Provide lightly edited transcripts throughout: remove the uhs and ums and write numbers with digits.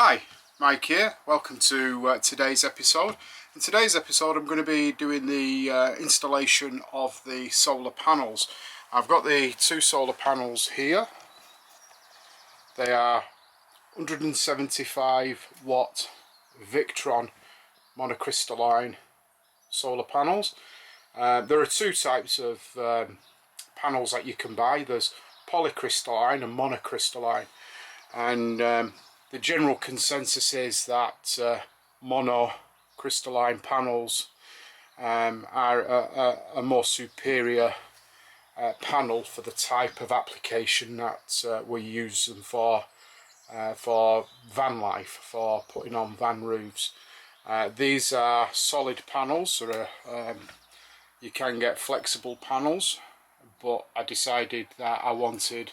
Hi, Mike here. Welcome to today's episode. In today's episode I'm going to be doing the installation of the solar panels. I've got the two solar panels here. They are 175 watt Victron monocrystalline solar panels. There are two types of panels that you can buy. There's polycrystalline and monocrystalline, and the general consensus is that monocrystalline panels are a more superior panel for the type of application that we use them for van life, for putting on van roofs. These are solid panels. You can get flexible panels, but I decided that I wanted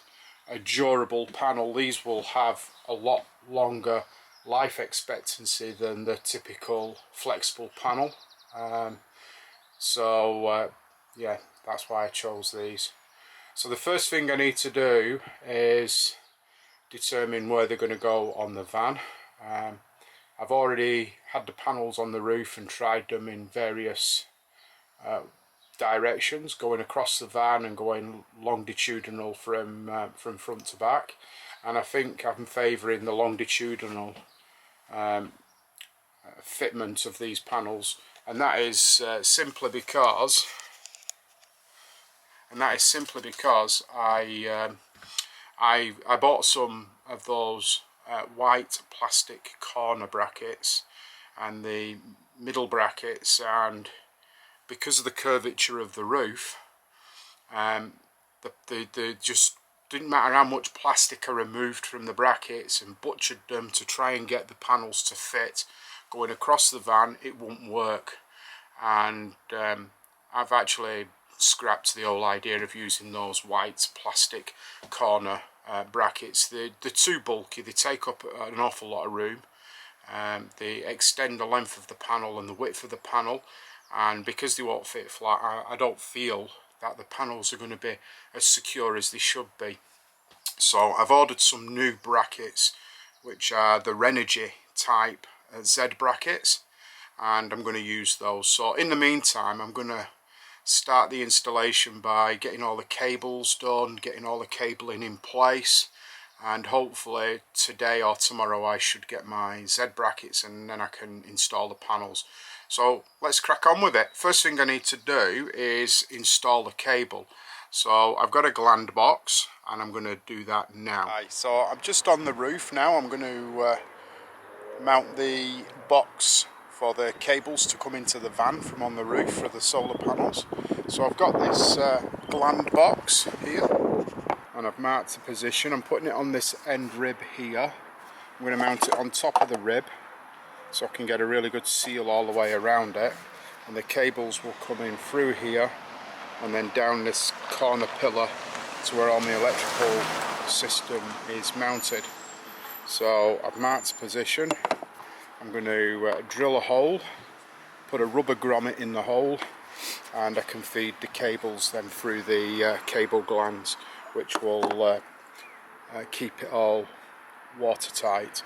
a durable panel. These will have a lot longer life expectancy than the typical flexible panel. Yeah, that's why I chose these. So the first thing I need to do is determine where they're going to go on the van. I've already had the panels on the roof and tried them in various directions, going across the van and going longitudinal from front to back, and I think I'm favouring the longitudinal fitment of these panels, and that is simply because I bought some of those white plastic corner brackets and the middle brackets, and because of the curvature of the roof, they just didn't matter how much plastic I removed from the brackets and butchered them to try and get the panels to fit going across the van, it wouldn't work. And I've actually scrapped the whole idea of using those white plastic corner brackets. They're too bulky, they take up an awful lot of room. They extend the length of the panel and the width of the panel, and because they won't fit flat, I don't feel that the panels are going to be as secure as they should be. So I've ordered some new brackets, which are the Renogy type Z brackets, and I'm going to use those. So in the meantime, I'm going to start the installation by getting all the cables done, getting all the cabling in place, and hopefully today or tomorrow I should get my Z brackets and then I can install the panels. So let's crack on with it. First thing I need to do is install the cable. So I've got a gland box and I'm going to do that now. Right, so I'm just on the roof now. I'm going to mount the box for the cables to come into the van from on the roof for the solar panels. So I've got this gland box here and I've marked the position. I'm putting it on this end rib here. I'm going to mount it on top of the rib so I can get a really good seal all the way around it, and the cables will come in through here and then down this corner pillar to where all my electrical system is mounted. So I've marked the position. I'm going to drill a hole, put a rubber grommet in the hole, and I can feed the cables then through the cable glands, which will keep it all watertight.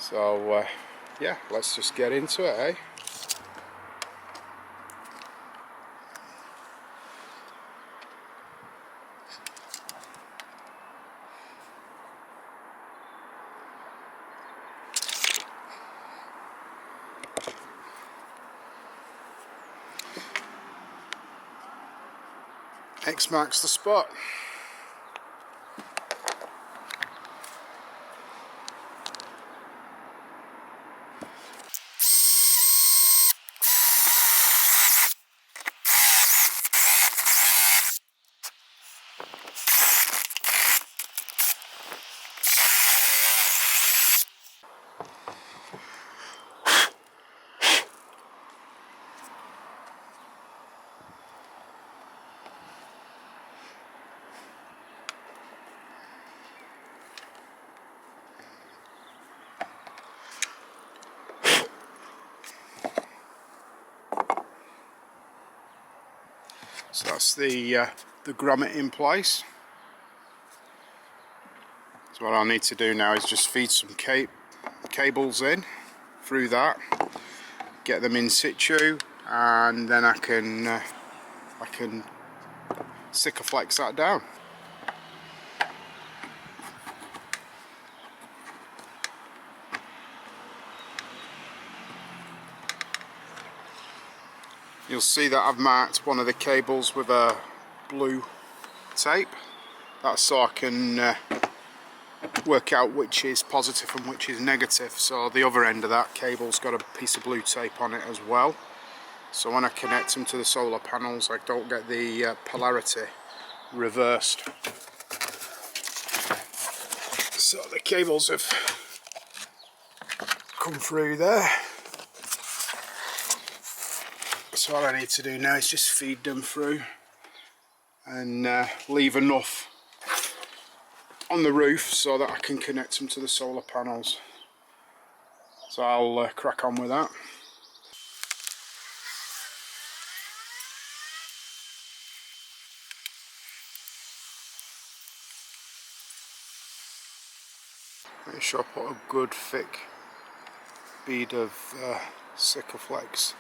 So yeah, let's just get into it, eh? X marks the spot. So that's the grommet in place. So what I'll need to do now is just feed some cables in through that, get them in situ, and then I can Sikaflex that down. You'll see that I've marked one of the cables with a blue tape. That's so I can work out which is positive and which is negative. So the other end of that cable's got a piece of blue tape on it as well. So when I connect them to the solar panels, I don't get the polarity reversed. So the cables have come through there. So all I need to do now is just feed them through and leave enough on the roof so that I can connect them to the solar panels. So I'll crack on with that. Make sure I put a good thick bead of Sikaflex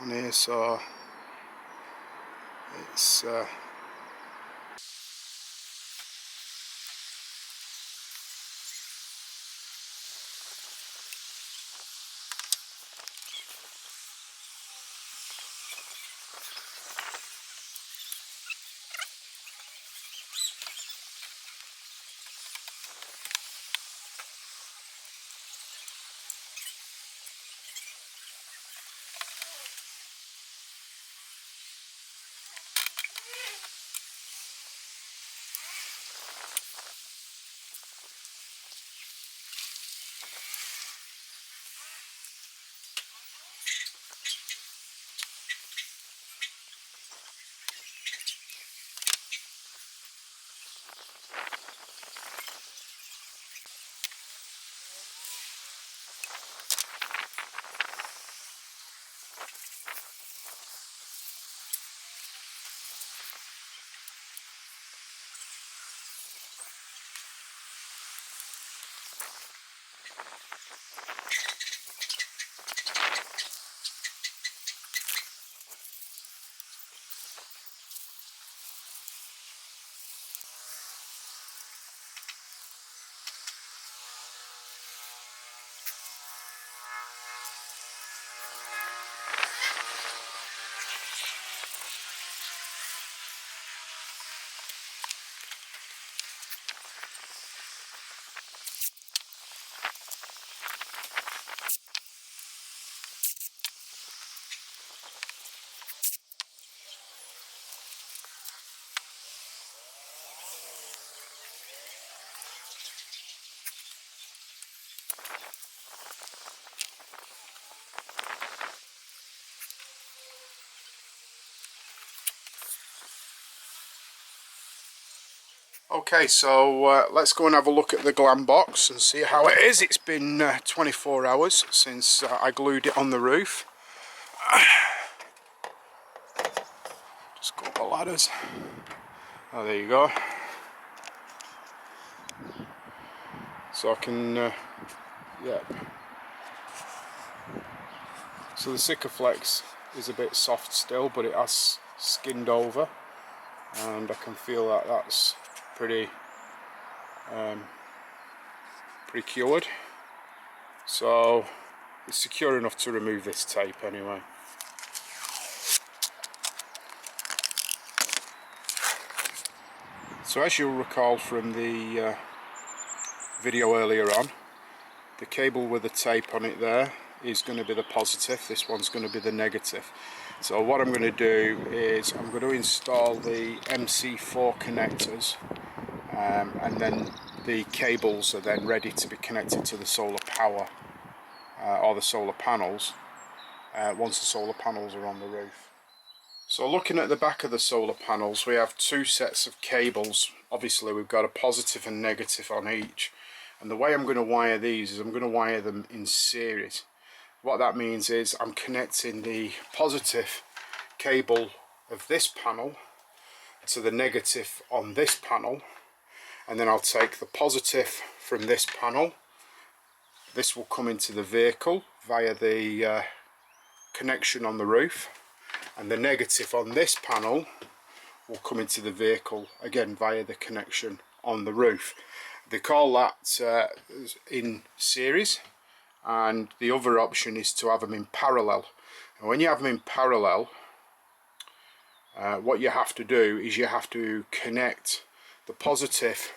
on here so it's okay. So let's go and have a look at the glam box and see how it is. It's been 24 hours since I glued it on the roof. Just go up the ladders. Oh, there you go. So I can, yeah. So the Sikaflex is a bit soft still, but it has skinned over, and I can feel that that's pretty cured. So it's secure enough to remove this tape anyway. So as you'll recall from the video earlier on, the cable with the tape on it there is going to be the positive, this one's going to be the negative. So what I'm going to do is I'm going to install the MC4 connectors, and then the cables are then ready to be connected to the solar power or the solar panels once the solar panels are on the roof. So looking at the back of the solar panels, we have two sets of cables. Obviously we've got a positive and negative on each, and the way I'm going to wire these is I'm going to wire them in series. What that means is I'm connecting the positive cable of this panel to the negative on this panel, and then I'll take the positive from this panel. This will come into the vehicle via the connection on the roof, and the negative on this panel will come into the vehicle again via the connection on the roof. They call that in series, and the other option is to have them in parallel. And when you have them in parallel, what you have to do is you have to connect the positive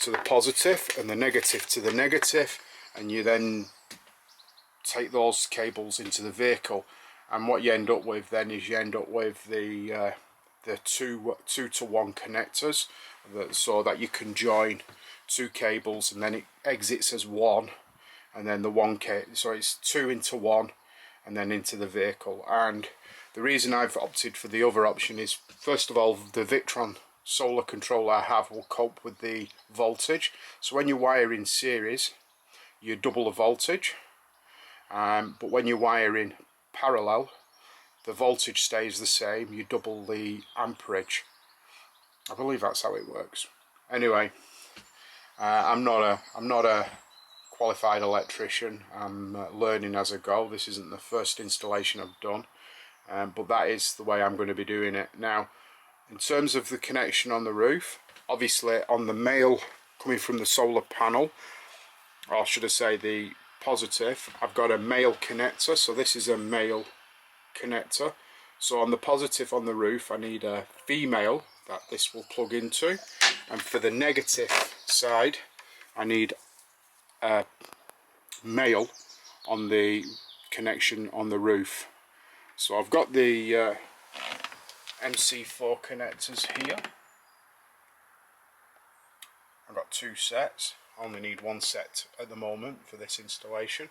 to the positive and the negative to the negative, and you then take those cables into the vehicle. And what you end up with then is you end up with the 2-to-1 connectors, so that you can join two cables and then it exits as one, and then the one cable, so it's 2 into 1 and then into the vehicle. And the reason I've opted for the other option is, first of all, the Victron solar controller I have will cope with the voltage. So when you wire in series, you double the voltage, but when you wire in parallel, the voltage stays the same, you double the amperage. I believe that's how it works. Anyway, I'm not a qualified electrician. I'm learning as I go. This isn't the first installation I've done, but that is the way I'm going to be doing it. Now, in terms of the connection on the roof, obviously on the male coming from the solar panel, or should I say the positive, I've got a male connector, so this is a male connector. So on the positive on the roof I need a female that this will plug into, and for the negative side I need a male on the connection on the roof. So I've got the MC4 connectors here. I've got 2 sets. I only need 1 set at the moment for this installation.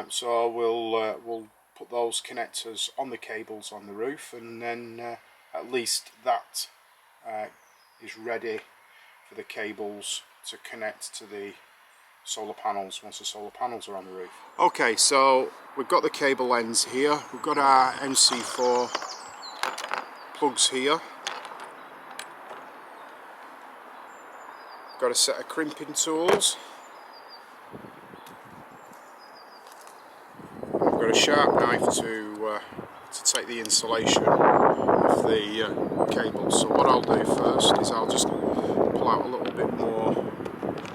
So we'll put those connectors on the cables on the roof, and then at least that is ready for the cables to connect to the solar panels once the solar panels are on the roof. Okay, so we've got the cable ends here. We've got our MC4 plugs here. Got a set of crimping tools. I've got a sharp knife to take the insulation of the cables. So what I'll do first is I'll just pull out a little bit more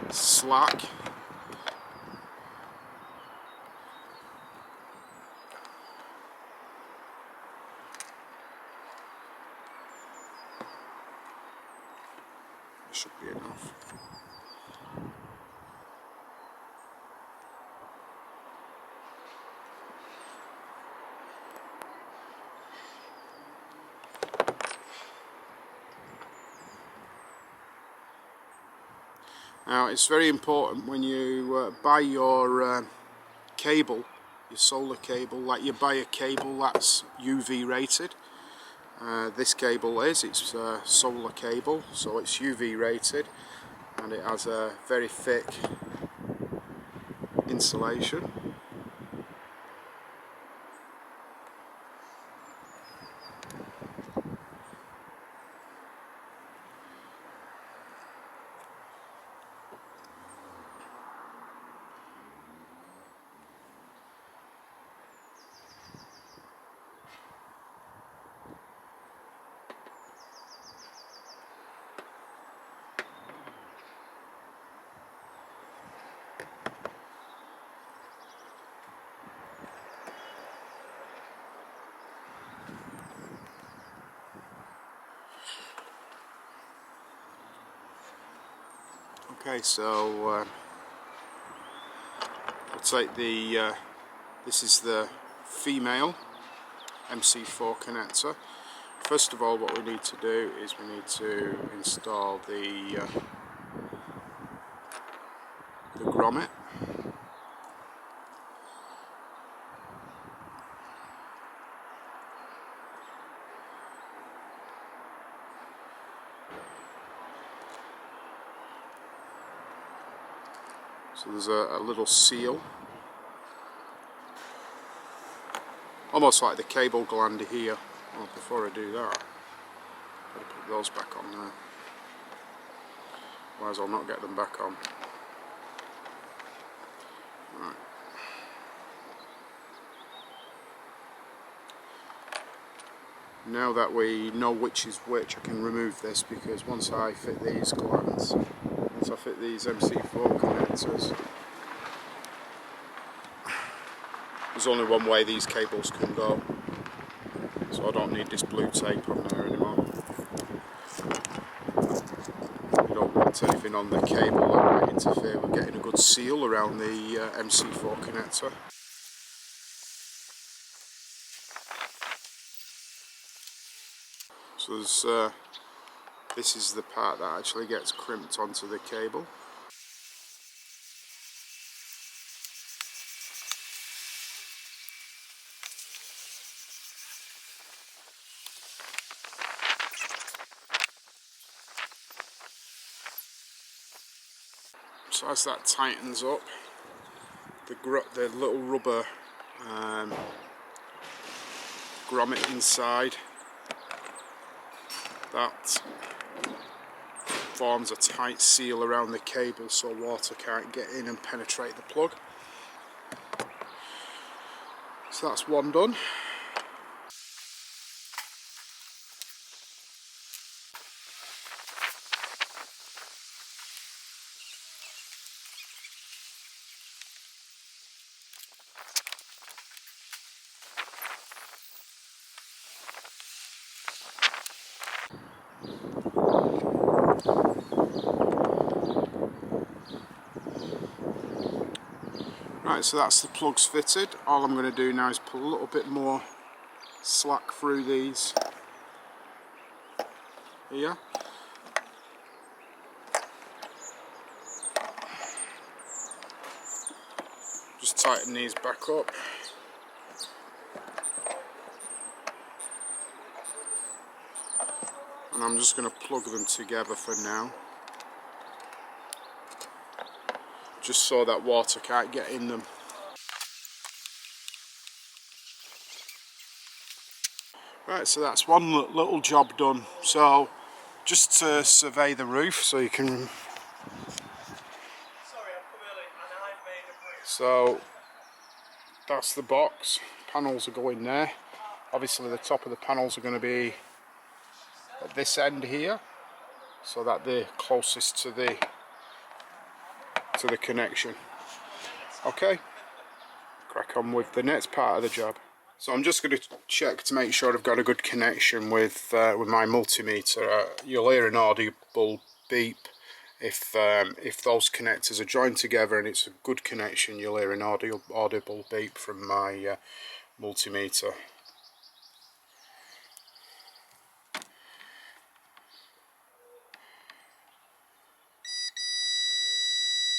slack. Should be enough. Now it's very important when you buy your cable, your solar cable, that you buy a cable that's UV rated. This cable it's a solar cable, so it's UV rated and it has a very thick insulation. Okay, so we'll take the, this is the female MC4 connector. First of all, what we need to do is we need to install the grommet. So there's a little seal, almost like the cable gland here. Well, before I do that, I'll put those back on there, otherwise I'll not get them back on. Now that we know which is which, I can remove this, because once I fit these glands, once I fit these MC4 connectors, there's only one way these cables can go, so I don't need this blue tape on there anymore. You don't want anything on the cable that might interfere with getting a good seal around the MC4 connector. So there's, this is the part that actually gets crimped onto the cable. So as that tightens up, the little rubber grommet inside, that forms a tight seal around the cable so water can't get in and penetrate the plug. So that's one done. Right, so that's the plugs fitted. All I'm going to do now is pull a little bit more slack through these here. Just tighten these back up. And I'm just going to plug them together for now, just so that water can't get in them. Right, so that's one little job done. So just to survey the roof, so you can... So that's the box. Panels are going there. Obviously the top of the panels are going to be at this end here, so that they're closest to the connection. Okay, crack on with the next part of the job. So I'm just going to check to make sure I've got a good connection with my multimeter. You'll hear an audible beep if those connectors are joined together and it's a good connection. You'll hear an audible beep from my multimeter.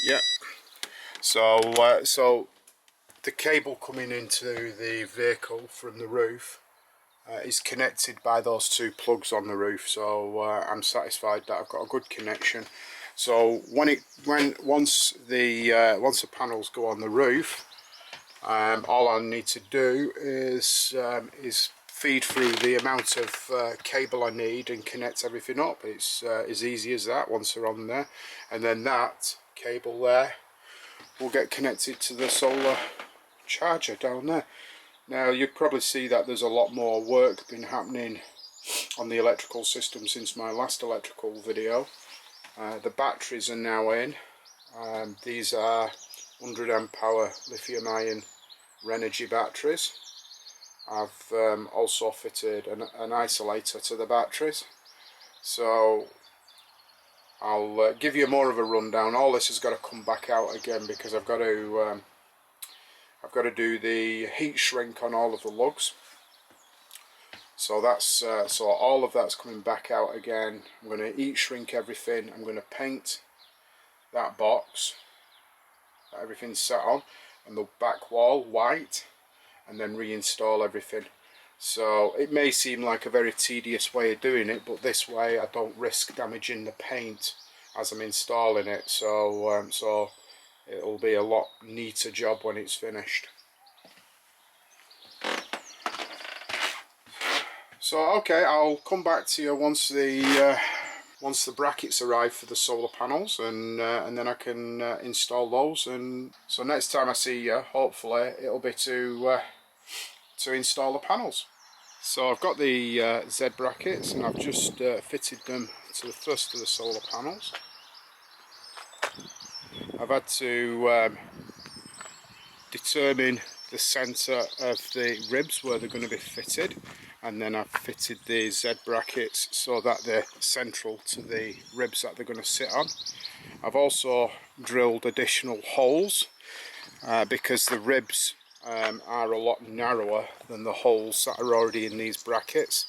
Yep. So the cable coming into the vehicle from the roof is connected by those two plugs on the roof. So I'm satisfied that I've got a good connection. So once the panels go on the roof, all I need to do is feed through the amount of cable I need and connect everything up. It's as easy as that once they're on there, and then that cable there will get connected to the solar charger down there. Now you'd probably see that there's a lot more work been happening on the electrical system since my last electrical video. The batteries are now in. These are 100 amp hour lithium ion Renogy batteries. I've also fitted an isolator to the batteries. So I'll give you more of a rundown. All this has got to come back out again because I've got to do the heat shrink on all of the lugs. So that's so all of that's coming back out again. I'm going to heat shrink everything. I'm going to paint that box that everything's sat on and the back wall white, and then reinstall everything. So it may seem like a very tedious way of doing it, but this way I don't risk damaging the paint as I'm installing it. So so it'll be a lot neater job when it's finished. So okay, I'll come back to you once the brackets arrive for the solar panels, and then I can install those. And so next time I see you, hopefully it'll be to install the panels. So I've got the Z brackets, and I've just fitted them to the first of the solar panels. I've had to determine the centre of the ribs where they're going to be fitted, and then I've fitted the Z brackets so that they're central to the ribs that they're going to sit on. I've also drilled additional holes because the ribs are a lot narrower than the holes that are already in these brackets.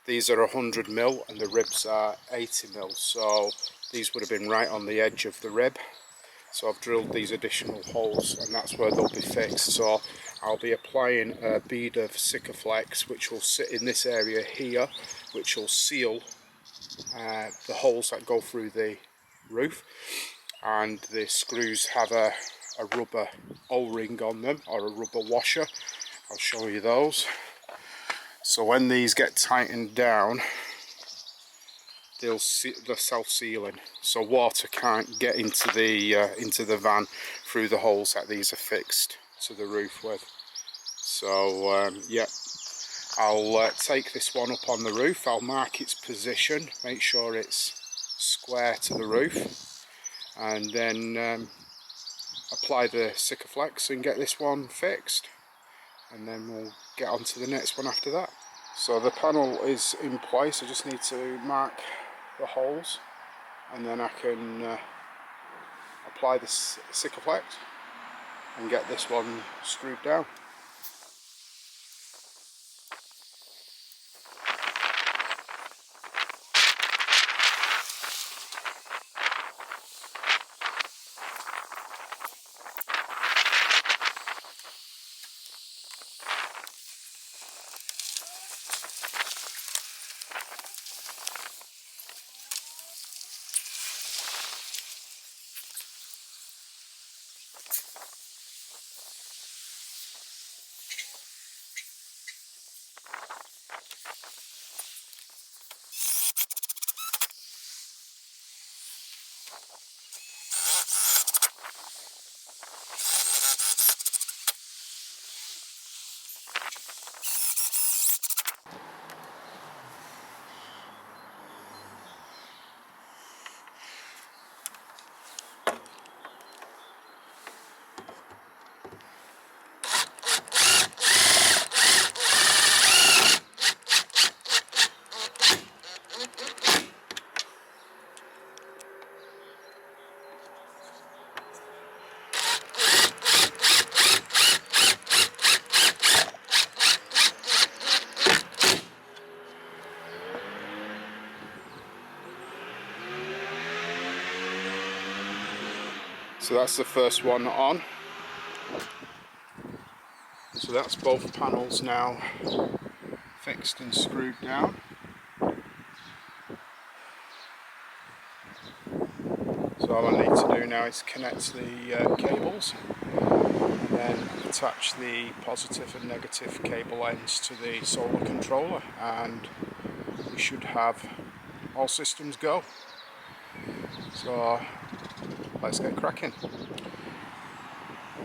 These are 100mm and the ribs are 80mm, so these would have been right on the edge of the rib. So I've drilled these additional holes, and that's where they'll be fixed. So I'll be applying a bead of Sikaflex, which will sit in this area here, which will seal the holes that go through the roof. And the screws have a rubber O-ring on them, or a rubber washer. I'll show you those. So when these get tightened down, they're self-sealing, so water can't get into the van through the holes that these are fixed to the roof with. So yeah, I'll take this one up on the roof. I'll mark its position, make sure it's square to the roof, and then apply the Sikaflex and get this one fixed, and then we'll get on to the next one after that. So the panel is in place. I just need to mark the holes, and then I can apply the Sikaflex and get this one screwed down. So that's the first one on. So that's both panels now fixed and screwed down. So all I need to do now is connect the cables, and then attach the positive and negative cable ends to the solar controller, and we should have all systems go. So let's get cracking.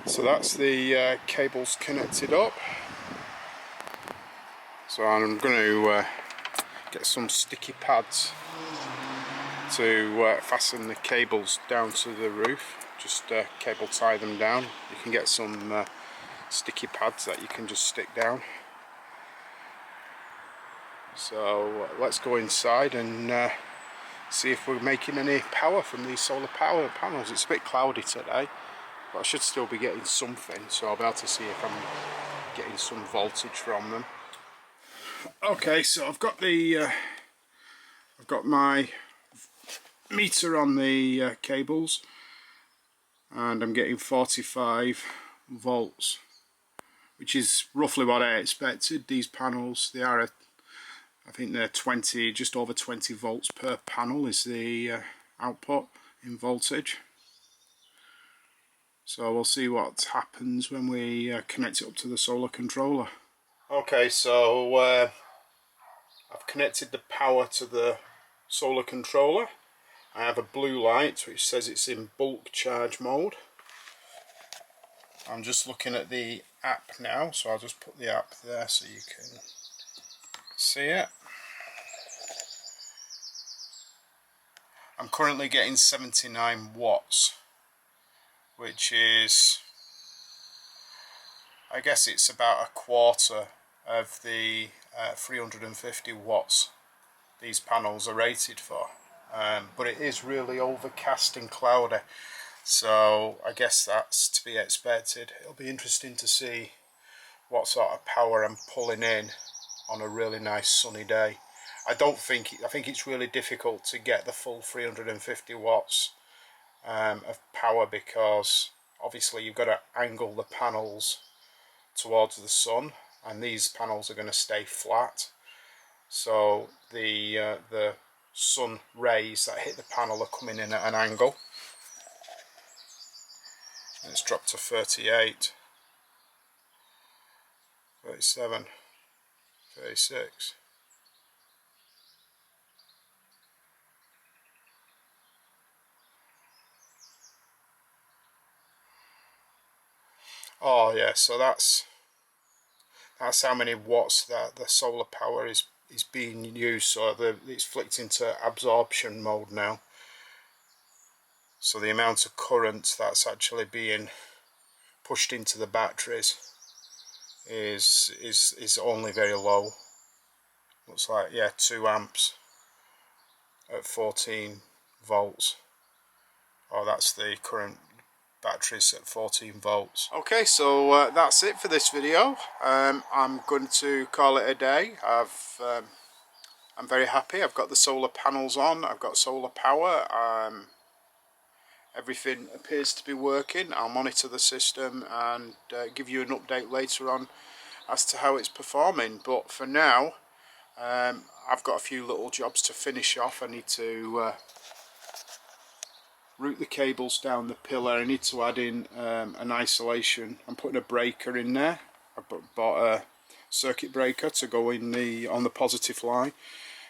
So that's the cables connected up. So I'm going to get some sticky pads to fasten the cables down to the roof. Just cable tie them down. You can get some sticky pads that you can just stick down. So let's go inside and see if we're making any power from these solar power panels. It's a bit cloudy today, but I should still be getting something, so I'll be able to see if I'm getting some voltage from them. Okay, so I've got my meter on the cables, and I'm getting 45 volts, which is roughly what I expected. These panels, they are I think they're 20, just over 20 volts per panel is the output in voltage. So we'll see what happens when we connect it up to the solar controller. Okay, so I've connected the power to the solar controller. I have a blue light which says it's in bulk charge mode. I'm just looking at the app now, so I'll just put the app there so you can see it. I'm currently getting 79 watts, which is, I guess it's about a quarter of the 350 watts these panels are rated for. But it is really overcast and cloudy, so I guess that's to be expected. It'll be interesting to see what sort of power I'm pulling in on a really nice sunny day. I think it's really difficult to get the full 350 watts of power, because obviously you've got to angle the panels towards the sun, and these panels are going to stay flat, so the sun rays that hit the panel are coming in at an angle. And it's dropped to 38, 37, 36. Oh yeah, so that's how many watts that the solar power is being used. So it's flicked into absorption mode now. So the amount of current that's actually being pushed into the batteries is only very low. Looks like, yeah, 2 amps at 14 volts. Oh, that's the current batteries at 14 volts. Okay, so that's it for this video. I'm going to call it a day. I'm very happy. I've got the solar panels on, I've got solar power, everything appears to be working. I'll monitor the system and give you an update later on as to how it's performing. But for now, I've got a few little jobs to finish off. I need to route the cables down the pillar. I need to add in an isolation. I'm putting a breaker in there. I bought a circuit breaker to go in on the positive line.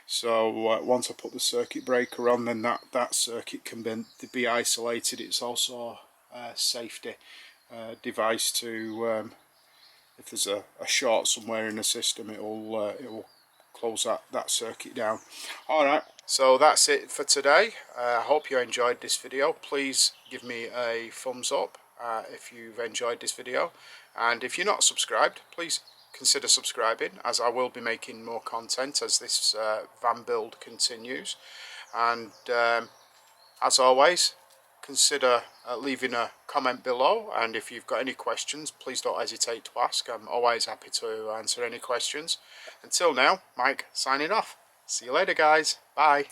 So once I put the circuit breaker on, then that circuit can be isolated. It's also a safety device to, if there's a short somewhere in the system, it will close that circuit down. Alright, so that's it for today. I hope you enjoyed this video. Please give me a thumbs up if you've enjoyed this video, and if you're not subscribed, please consider subscribing, as I will be making more content as this van build continues. And as always, consider leaving a comment below, and if you've got any questions, please don't hesitate to ask. I'm always happy to answer any questions. Until now, Mike signing off. See you later, guys. Bye.